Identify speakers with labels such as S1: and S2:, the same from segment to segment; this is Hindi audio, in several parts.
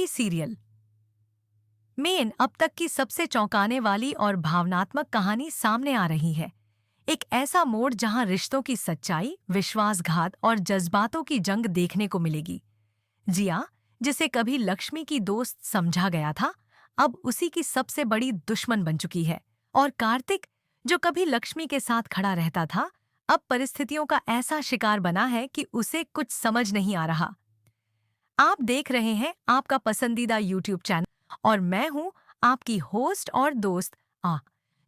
S1: टीवी सीरियल मेन अब तक की सबसे चौंकाने वाली और भावनात्मक कहानी सामने आ रही है। एक ऐसा मोड़ जहां रिश्तों की सच्चाई, विश्वासघात और जज्बातों की जंग देखने को मिलेगी। जिया, जिसे कभी लक्ष्मी की दोस्त समझा गया था, अब उसी की सबसे बड़ी दुश्मन बन चुकी है। और कार्तिक, जो कभी लक्ष्मी के साथ खड़ा रहता था, अब परिस्थितियों का ऐसा शिकार बना है कि उसे कुछ समझ नहीं आ रहा। आप देख रहे हैं आपका पसंदीदा यूट्यूब चैनल और मैं हूं आपकी होस्ट और दोस्त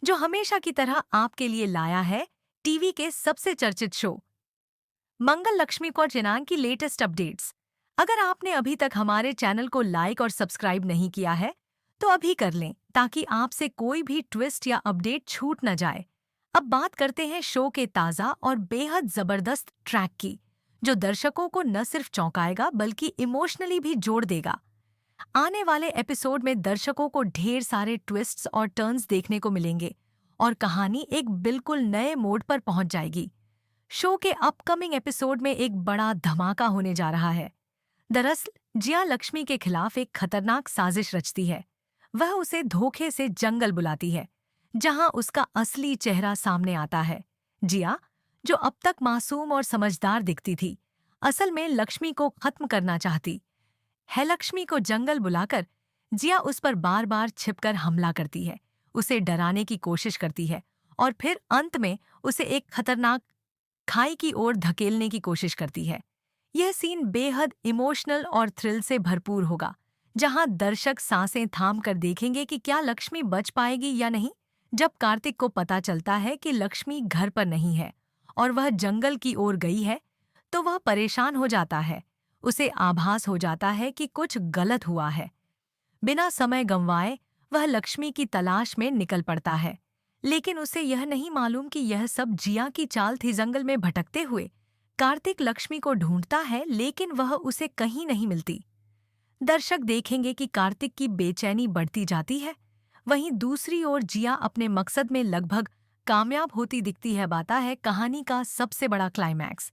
S1: जो हमेशा की तरह आपके लिए लाया है टीवी के सबसे चर्चित शो मंगल लक्ष्मी कौर चिनांग की लेटेस्ट अपडेट्स। अगर आपने अभी तक हमारे चैनल को लाइक और सब्सक्राइब नहीं किया है तो अभी कर लें ताकि आपसे कोई भी ट्विस्ट या अपडेट छूट न जाए। अब बात करते हैं शो के ताज़ा और बेहद जबरदस्त ट्रैक की, जो दर्शकों को न सिर्फ चौंकाएगा बल्कि इमोशनली भी जोड़ देगा। आने वाले एपिसोड में दर्शकों को ढेर सारे ट्विस्ट्स और टर्न्स देखने को मिलेंगे और कहानी एक बिल्कुल नए मोड़ पर पहुंच जाएगी। शो के अपकमिंग एपिसोड में एक बड़ा धमाका होने जा रहा है। दरअसल जिया लक्ष्मी के खिलाफ एक खतरनाक साजिश रचती है। वह उसे धोखे से जंगल बुलाती है, जहां उसका असली चेहरा सामने आता है। जिया, जो अब तक मासूम और समझदार दिखती थी, असल में लक्ष्मी को खत्म करना चाहती है। लक्ष्मी को जंगल बुलाकर जिया उस पर बार बार छिपकर हमला करती है, उसे डराने की कोशिश करती है और फिर अंत में उसे एक खतरनाक खाई की ओर धकेलने की कोशिश करती है। यह सीन बेहद इमोशनल और थ्रिल से भरपूर होगा, जहां दर्शक सांसें थाम कर देखेंगे कि क्या लक्ष्मी बच पाएगी या नहीं। जब कार्तिक को पता चलता है कि लक्ष्मी घर पर नहीं है और वह जंगल की ओर गई है, तो वह परेशान हो जाता है। उसे आभास हो जाता है कि कुछ गलत हुआ है। बिना समय गंवाए वह लक्ष्मी की तलाश में निकल पड़ता है, लेकिन उसे यह नहीं मालूम कि यह सब जिया की चाल थी। जंगल में भटकते हुए कार्तिक लक्ष्मी को ढूंढता है, लेकिन वह उसे कहीं नहीं मिलती। दर्शक देखेंगे कि कार्तिक की बेचैनी बढ़ती जाती है, वहीं दूसरी ओर जिया अपने मकसद में लगभग कामयाब होती दिखती है। बाता है कहानी का सबसे बड़ा क्लाइमैक्स।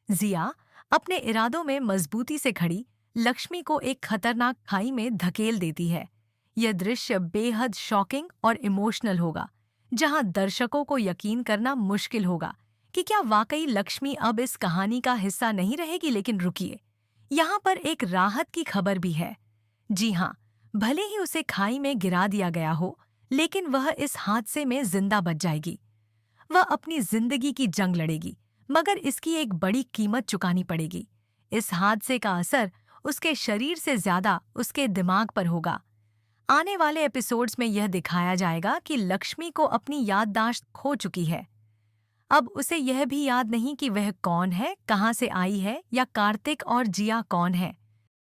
S1: जिया अपने इरादों में मजबूती से खड़ी लक्ष्मी को एक खतरनाक खाई में धकेल देती है। यह दृश्य बेहद शॉकिंग और इमोशनल होगा, जहां दर्शकों को यकीन करना मुश्किल होगा कि क्या वाकई लक्ष्मी अब इस कहानी का हिस्सा नहीं रहेगी। लेकिन रुकिए, यहाँ पर एक राहत की खबर भी है। जी हाँ, भले ही उसे खाई में गिरा दिया गया हो, लेकिन वह इस हादसे में जिंदा बच जाएगी। वह अपनी जिंदगी की जंग लड़ेगी, मगर इसकी एक बड़ी कीमत चुकानी पड़ेगी। इस हादसे का असर उसके शरीर से ज्यादा उसके दिमाग पर होगा। आने वाले एपिसोड्स में यह दिखाया जाएगा कि लक्ष्मी को अपनी याददाश्त खो चुकी है। अब उसे यह भी याद नहीं कि वह कौन है, कहाँ से आई है या कार्तिक और जिया कौन है।